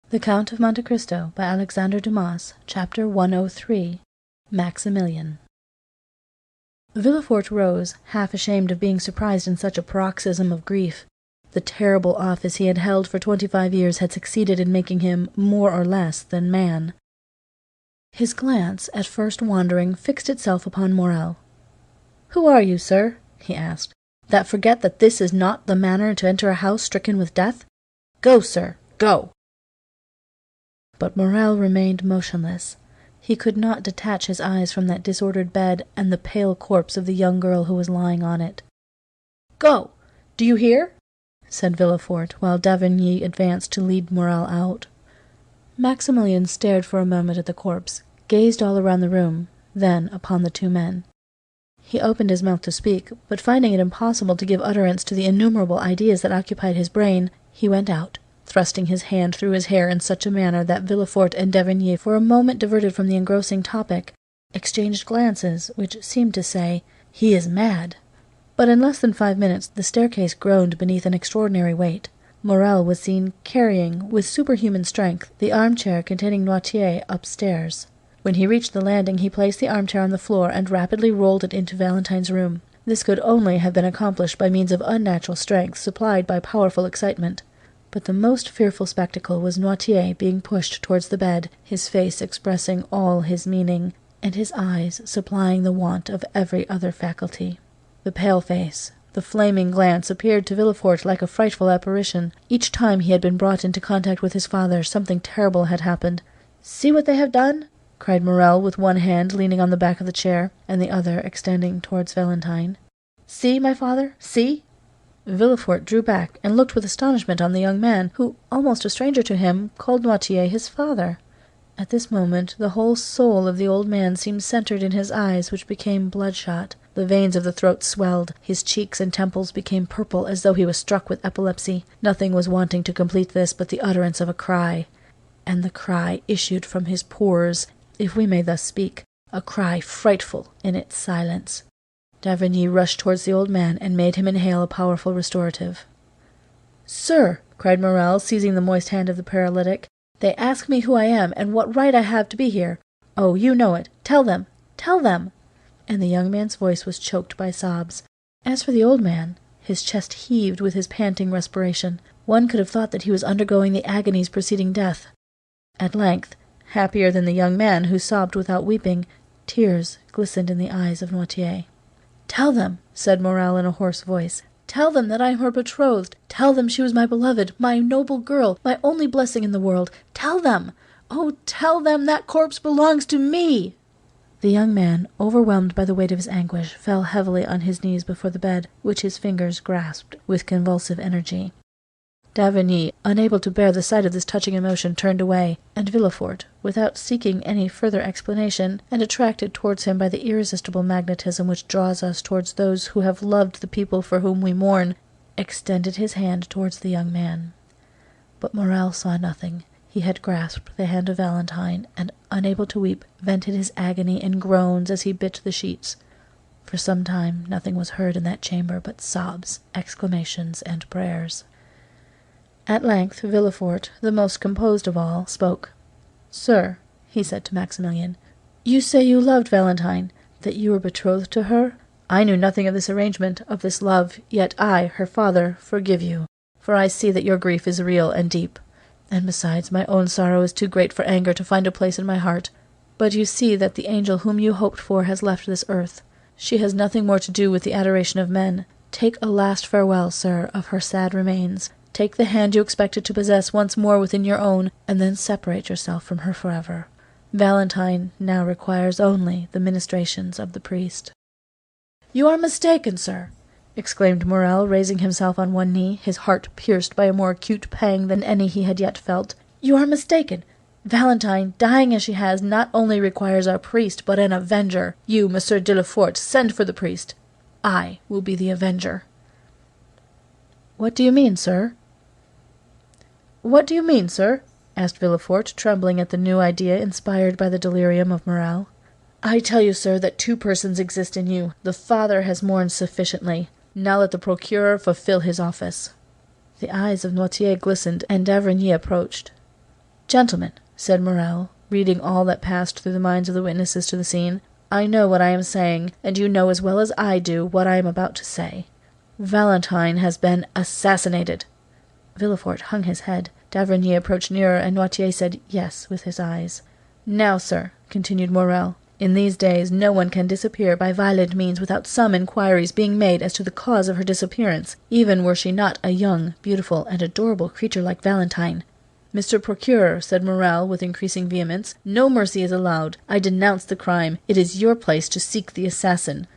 The Count of Monte Cristo by Alexandre Dumas, Chapter 103. Maximilian. Villefort rose, half ashamed of being surprised in such a paroxysm of grief. The terrible office he had held for 25 years had succeeded in making him more or less than man. His glance, at first wandering, fixed itself upon Morrel. "Who are you, sir?" he asked, "that forget that this is not the manner to enter a house stricken with death? Go, sir, go!" But Morrel remained motionless. He could not detach his eyes from that disordered bed and the pale corpse of the young girl who was lying on it. "Go! Do you hear?" said Villefort, while d'Avrigny advanced to lead Morrel out. Maximilian stared for a moment at the corpse, gazed all around the room, then upon the two men. He opened his mouth to speak, but finding it impossible to give utterance to the innumerable ideas that occupied his brain, he went out, thrusting his hand through his hair in such a manner that Villefort and d'Avrigny, for a moment diverted from the engrossing topic, exchanged glances which seemed to say, "He is mad." But in less than 5 minutes the staircase groaned beneath an extraordinary weight. Morrel was seen carrying, with superhuman strength, the armchair containing Noirtier upstairs. When he reached the landing, he placed the armchair on the floor and rapidly rolled it into Valentine's room. This could only have been accomplished by means of unnatural strength supplied by powerful excitement. But the most fearful spectacle was Noirtier being pushed towards the bed, his face expressing all his meaning, and his eyes supplying the want of every other faculty. The pale face, the flaming glance appeared to Villefort like a frightful apparition. Each time he had been brought into contact with his father, something terrible had happened. "See what they have done!" cried Morrel, with one hand leaning on the back of the chair, and the other extending towards Valentine. "See, my father, see!" Villefort drew back and looked with astonishment on the young man, who, almost a stranger to him, called Noirtier his father. At this moment the whole soul of the old man seemed centred in his eyes, which became bloodshot. The veins of the throat swelled, his cheeks and temples became purple as though he was struck with epilepsy. Nothing was wanting to complete this but the utterance of a cry. And the cry issued from his pores, if we may thus speak, a cry frightful in its silence. d'Avrigny rushed towards the old man and made him inhale a powerful restorative. "Sir," cried Morrel, seizing the moist hand of the paralytic, "they ask me who I am, and what right I have to be here. Oh, you know it. Tell them! Tell them!" And the young man's voice was choked by sobs. As for the old man, his chest heaved with his panting respiration. One could have thought that he was undergoing the agonies preceding death. At length, happier than the young man, who sobbed without weeping, tears glistened in the eyes of Noirtier. "Tell them," said Morrel in a hoarse voice, "tell them that I am her betrothed. Tell them she was my beloved, my noble girl, my only blessing in the world. Tell them! Oh, tell them that corpse belongs to me!" The young man, overwhelmed by the weight of his anguish, fell heavily on his knees before the bed, which his fingers grasped with convulsive energy. d'Avrigny, unable to bear the sight of this touching emotion, turned away, and Villefort, without seeking any further explanation, and attracted towards him by the irresistible magnetism which draws us towards those who have loved the people for whom we mourn, extended his hand towards the young man. But Morrel saw nothing. He had grasped the hand of Valentine, and, unable to weep, vented his agony in groans as he bit the sheets. For some time nothing was heard in that chamber but sobs, exclamations, and prayers. At length Villefort, the most composed of all, spoke. "Sir," he said to Maximilian, "you say you loved Valentine, that you were betrothed to her? I knew nothing of this arrangement, of this love, yet I, her father, forgive you, for I see that your grief is real and deep. And besides, my own sorrow is too great for anger to find a place in my heart. But you see that the angel whom you hoped for has left this earth. She has nothing more to do with the adoration of men. Take a last farewell, sir, of her sad remains. Take the hand you expected to possess once more within your own, and then separate yourself from her forever. Valentine now requires only the ministrations of the priest." "You are mistaken, sir," exclaimed Morrel, raising himself on one knee, his heart pierced by a more acute pang than any he had yet felt. "You are mistaken. Valentine, dying as she has, not only requires a priest, but an avenger. You, Monsieur de Lefort, send for the priest. I will be the avenger." "What do you mean, sir?" "What do you mean, sir?" asked Villefort, trembling at the new idea inspired by the delirium of Morrel. "I tell you, sir, that 2 persons exist in you. The father has mourned sufficiently. Now let the procureur fulfill his office." The eyes of Noirtier glistened, and d'Avrigny approached. "Gentlemen," said Morel, reading all that passed through the minds of the witnesses to the scene, "I know what I am saying, and you know as well as I do what I am about to say. Valentine has been assassinated." Villefort hung his head. D'Avrigny approached nearer, and Noirtier said yes with his eyes. "Now, sir," continued Morel, "in these days no one can disappear by violent means without some inquiries being made as to the cause of her disappearance, even were she not a young, beautiful, and adorable creature like Valentine. Mr. Procureur," said Morel with increasing vehemence, "no mercy is allowed. I denounce the crime. It is your place to seek the assassin."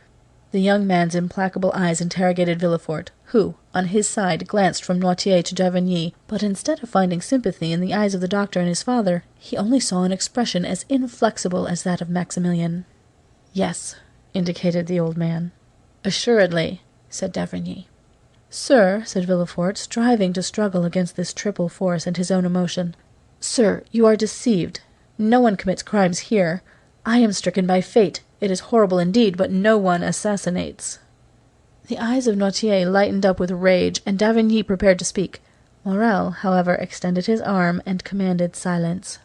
The young man's implacable eyes interrogated Villefort, who, on his side, glanced from Noirtier to d'Avrigny, but instead of finding sympathy in the eyes of the doctor and his father, he only saw an expression as inflexible as that of Maximilian. "Yes," indicated the old man. "Assuredly," said d'Avrigny. "Sir," said Villefort, striving to struggle against this triple force and his own emotion, "sir, you are deceived. No one commits crimes here. I am stricken by fate. It is horrible indeed, but no one assassinates." The eyes of Noirtier lightened up with rage, and d'Avrigny prepared to speak. Morel, however, extended his arm and commanded silence.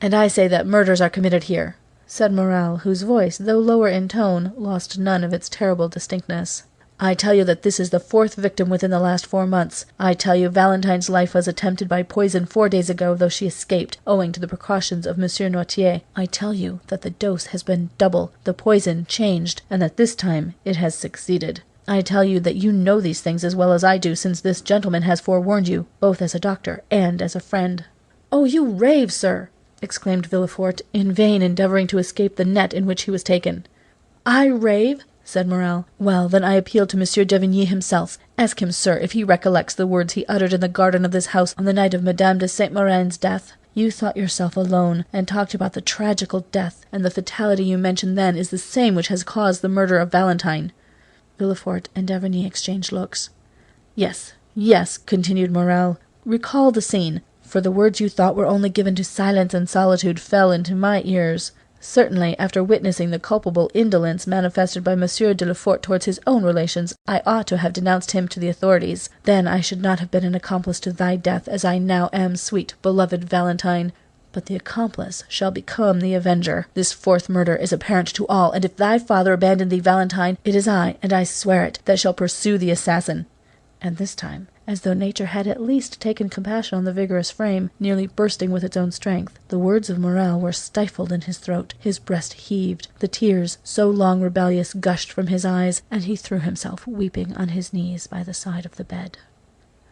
"And I say that murders are committed here," said Morel, whose voice, though lower in tone, lost none of its terrible distinctness. "I tell you that this is the 4th victim within the last 4 months. I tell you Valentine's life was attempted by poison 4 days ago, though she escaped, owing to the precautions of Monsieur Noirtier. I tell you that the dose has been double, the poison changed, and that this time it has succeeded. I tell you that you know these things as well as I do, since this gentleman has forewarned you, both as a doctor and as a friend." "Oh, you rave, sir!" exclaimed Villefort, in vain endeavouring to escape the net in which he was taken. "I rave?" said Morel. "Well, then I appeal to Monsieur d'Avrigny himself. Ask him, sir, if he recollects the words he uttered in the garden of this house on the night of Madame de Saint-Méran's death. You thought yourself alone, and talked about the tragical death, and the fatality you mentioned then is the same which has caused the murder of Valentine." Villefort and d'Avrigny exchanged looks. "Yes, yes," continued Morel, "recall the scene, for the words you thought were only given to silence and solitude fell into my ears. Certainly, after witnessing the culpable indolence manifested by Monsieur de la Fort towards his own relations, I ought to have denounced him to the authorities. Then I should not have been an accomplice to thy death, as I now am, sweet, beloved Valentine. But the accomplice shall become the avenger. This 4th murder is apparent to all, and if thy father abandoned thee, Valentine, it is I, and I swear it, that shall pursue the assassin." And this time, as though nature had at least taken compassion on the vigorous frame, nearly bursting with its own strength, the words of Morel were stifled in his throat, his breast heaved, the tears, so long rebellious, gushed from his eyes, and he threw himself weeping on his knees by the side of the bed.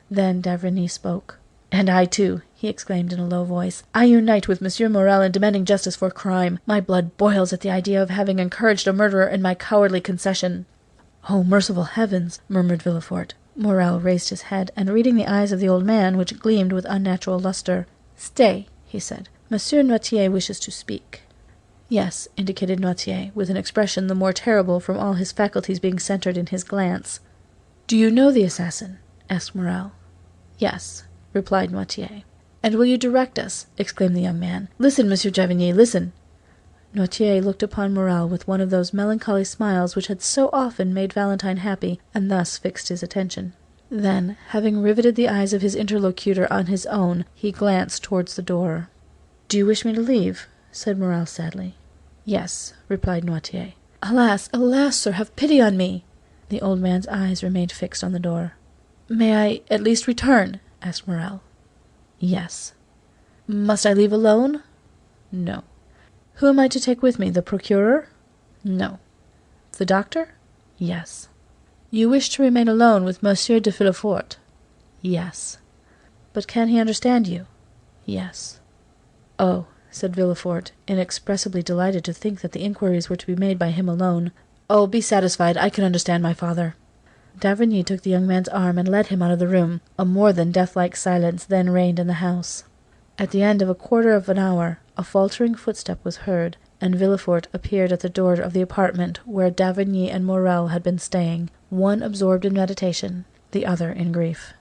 Then d'Avrigny spoke. "And I too," he exclaimed in a low voice, "I unite with Monsieur Morel in demanding justice for crime. My blood boils at the idea of having encouraged a murderer in my cowardly concession." "Oh, merciful heavens!" murmured Villefort. Morel raised his head, and reading the eyes of the old man, which gleamed with unnatural lustre, "Stay," he said, "Monsieur Noirtier wishes to speak." "Yes," indicated Noirtier, with an expression the more terrible from all his faculties being centred in his glance. "Do you know the assassin?" asked Morel. "Yes," replied Noirtier. "And will you direct us?" exclaimed the young man. "Listen, Monsieur d'Avrigny, listen." Noirtier looked upon Morel with one of those melancholy smiles which had so often made Valentine happy, and thus fixed his attention. Then, having riveted the eyes of his interlocutor on his own, he glanced towards the door. "Do you wish me to leave?" said Morel sadly. "Yes," replied Noirtier. "Alas, alas, sir, have pity on me!" The old man's eyes remained fixed on the door. "May I at least return?" asked Morel. "Yes." "Must I leave alone?" "No." "Who am I to take with me, the procureur?" "No." "The doctor?" "Yes." "You wish to remain alone with Monsieur de Villefort?" "Yes." "But can he understand you?" "Yes." "Oh," said Villefort, inexpressibly delighted to think that the inquiries were to be made by him alone. "Oh, be satisfied, I can understand my father." D'Avrigny took the young man's arm and led him out of the room. A more than death-like silence then reigned in the house. At the end of a quarter of an hour, a faltering footstep was heard, and Villefort appeared at the door of the apartment where d'Avrigny and Morel had been staying, one absorbed in meditation, the other in grief.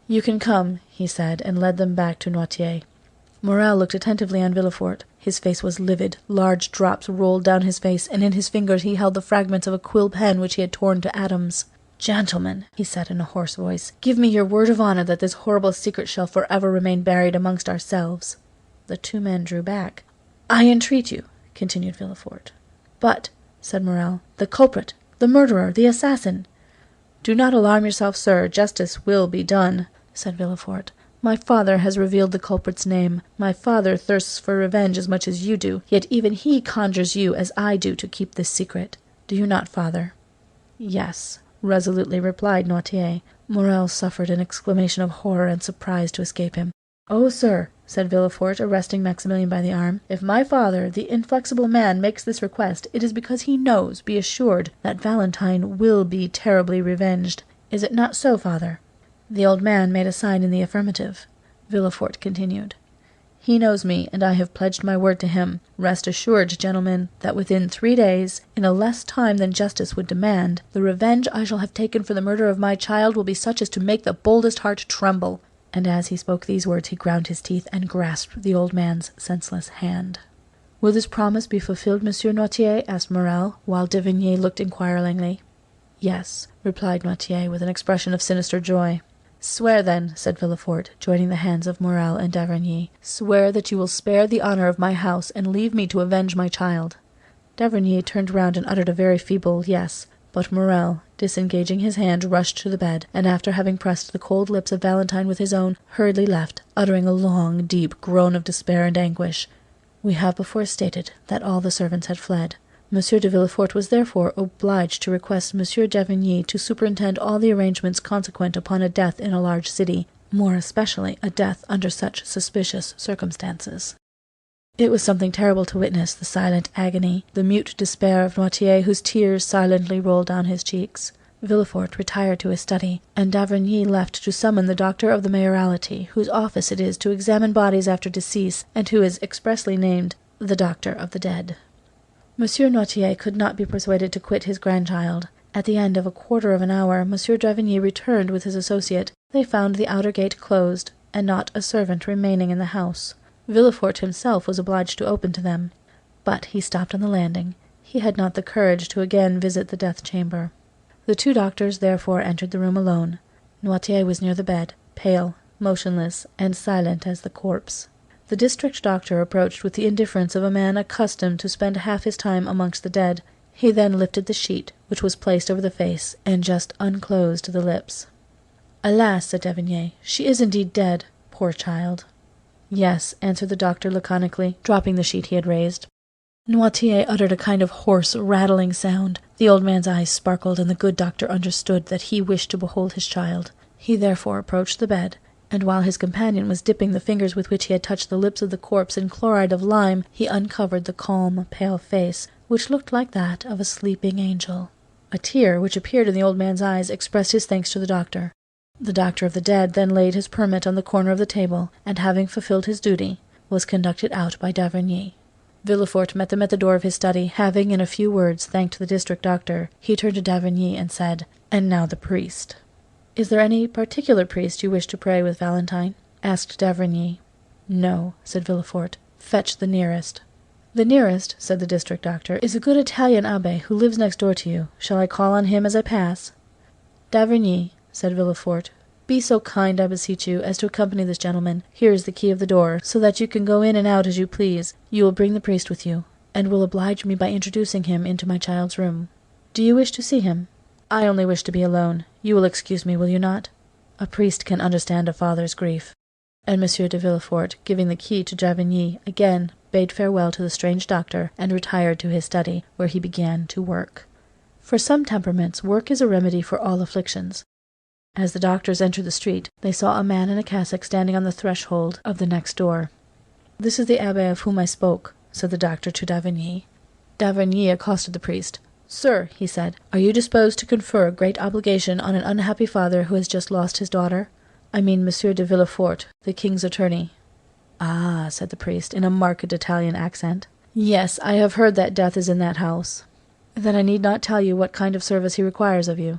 "You can come," he said, and led them back to Noirtier. Morel looked attentively on Villefort. His face was livid, large drops rolled down his face, and in his fingers he held the fragments of a quill pen which he had torn to atoms. "Gentlemen," he said in a hoarse voice, "give me your word of honour that this horrible secret shall forever remain buried amongst ourselves." The two men drew back. "I entreat you," continued Villefort. "But," said Morrel, "the culprit, the murderer, the assassin—" "Do not alarm yourself, sir. Justice will be done," said Villefort. "My father has revealed the culprit's name. My father thirsts for revenge as much as you do, yet even he conjures you, as I do, to keep this secret. Do you not, father?" "Yes," resolutely replied Noirtier. Morrel suffered an exclamation of horror and surprise to escape him. "Oh, sir," said Villefort, arresting Maximilian by the arm, "if my father, the inflexible man, makes this request, it is because he knows, be assured, that Valentine will be terribly revenged. Is it not so, father?" The old man made a sign in the affirmative. Villefort continued. "He knows me, and I have pledged my word to him. Rest assured, gentlemen, that within 3 days, in a less time than justice would demand, the revenge I shall have taken for the murder of my child will be such as to make the boldest heart tremble." And as he spoke these words he ground his teeth and grasped the old man's senseless hand. "Will this promise be fulfilled, Monsieur Noirtier?" asked Morrel, while d'Avrigny looked inquiringly. "Yes," replied Noirtier, with an expression of sinister joy. "Swear, then," said Villefort, joining the hands of Morrel and d'Avrigny, "swear that you will spare the honor of my house and leave me to avenge my child." D'Avrigny turned round and uttered a very feeble "yes," but Morrel, disengaging his hand, rushed to the bed, and after having pressed the cold lips of Valentine with his own, hurriedly left, uttering a long, deep groan of despair and anguish. We have before stated that all the servants had fled. Monsieur de Villefort was therefore obliged to request Monsieur d'Avrigny to superintend all the arrangements consequent upon a death in a large city, more especially a death under such suspicious circumstances. It was something terrible to witness the silent agony, the mute despair of Noirtier, whose tears silently rolled down his cheeks. Villefort retired to his study, and d'Avrigny left to summon the doctor of the mayoralty, whose office it is to examine bodies after decease, and who is expressly named the doctor of the dead. Monsieur Noirtier could not be persuaded to quit his grandchild. At the end of a quarter of an hour, Monsieur d'Avrigny returned with his associate. They found the outer gate closed, and not a servant remaining in the house. Villefort himself was obliged to open to them, but he stopped on the landing. He had not the courage to again visit the death-chamber. The two doctors therefore entered the room alone. Noirtier was near the bed, pale, motionless, and silent as the corpse. The district doctor approached with the indifference of a man accustomed to spend half his time amongst the dead. He then lifted the sheet, which was placed over the face, and just unclosed the lips. "Alas," said d'Avrigny, "she is indeed dead, poor child." "Yes," answered the doctor laconically, dropping the sheet he had raised. Noirtier uttered a kind of hoarse, rattling sound. The old man's eyes sparkled, and the good doctor understood that he wished to behold his child. He therefore approached the bed, and while his companion was dipping the fingers with which he had touched the lips of the corpse in chloride of lime, he uncovered the calm, pale face, which looked like that of a sleeping angel. A tear, which appeared in the old man's eyes, expressed his thanks to the doctor. The doctor of the dead then laid his permit on the corner of the table, and having fulfilled his duty, was conducted out by d'Avrigny. Villefort met them at the door of his study. Having in a few words thanked the district doctor, he turned to d'Avrigny and said, "And now the priest." "Is there any particular priest you wish to pray with, Valentine?" asked d'Avrigny. "No," said Villefort. "Fetch the nearest." "The nearest," said the district doctor, "is a good Italian abbé who lives next door to you. Shall I call on him as I pass?" "D'Avrigny," said Villefort, "be so kind, I beseech you, as to accompany this gentleman. Here is the key of the door, so that you can go in and out as you please. You will bring the priest with you, and will oblige me by introducing him into my child's room. Do you wish to see him?" "I only wish to be alone. You will excuse me, will you not? A priest can understand a father's grief." And Monsieur de Villefort, giving the key to d'Avrigny, again bade farewell to the strange doctor, and retired to his study, where he began to work. For some temperaments, work is a remedy for all afflictions. As the doctors entered the street, they saw a man in a cassock standing on the threshold of the next door. "This is the abbé of whom I spoke," said the doctor to d'Avrigny. D'Avrigny accosted the priest. "Sir," he said, "are you disposed to confer a great obligation on an unhappy father who has just lost his daughter? I mean Monsieur de Villefort, the king's attorney." "Ah," said the priest, in a marked Italian accent. "Yes, I have heard that death is in that house." "Then I need not tell you what kind of service he requires of you."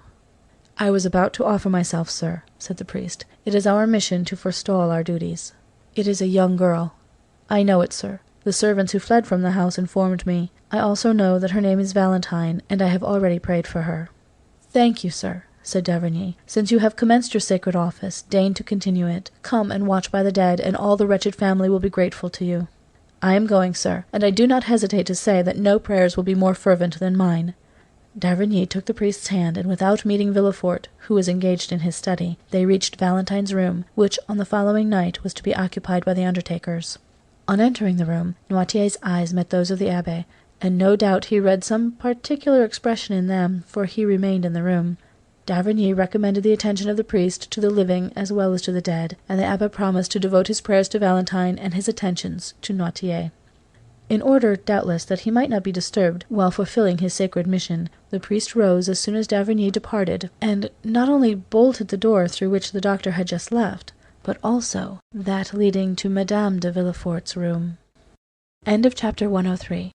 "I was about to offer myself, sir," said the priest. "It is our mission to forestall our duties." "It is a young girl." "I know it, sir. The servants who fled from the house informed me. I also know that her name is Valentine, and I have already prayed for her." "Thank you, sir," said d'Avrigny, "since you have commenced your sacred office, deign to continue it. Come and watch by the dead, and all the wretched family will be grateful to you." "I am going, sir, and I do not hesitate to say that no prayers will be more fervent than mine." D'Avrigny took the priest's hand, and without meeting Villefort, who was engaged in his study, they reached Valentine's room, which on the following night was to be occupied by the undertakers. On entering the room, Noirtier's eyes met those of the Abbé, and no doubt he read some particular expression in them, for he remained in the room. D'Avrigny recommended the attention of the priest to the living as well as to the dead, and the Abbé promised to devote his prayers to Valentine and his attentions to Noirtier. In order, doubtless, that he might not be disturbed while fulfilling his sacred mission, the priest rose as soon as d'Avrigny departed, and not only bolted the door through which the doctor had just left, but also that leading to Madame de Villefort's room. End of chapter 103.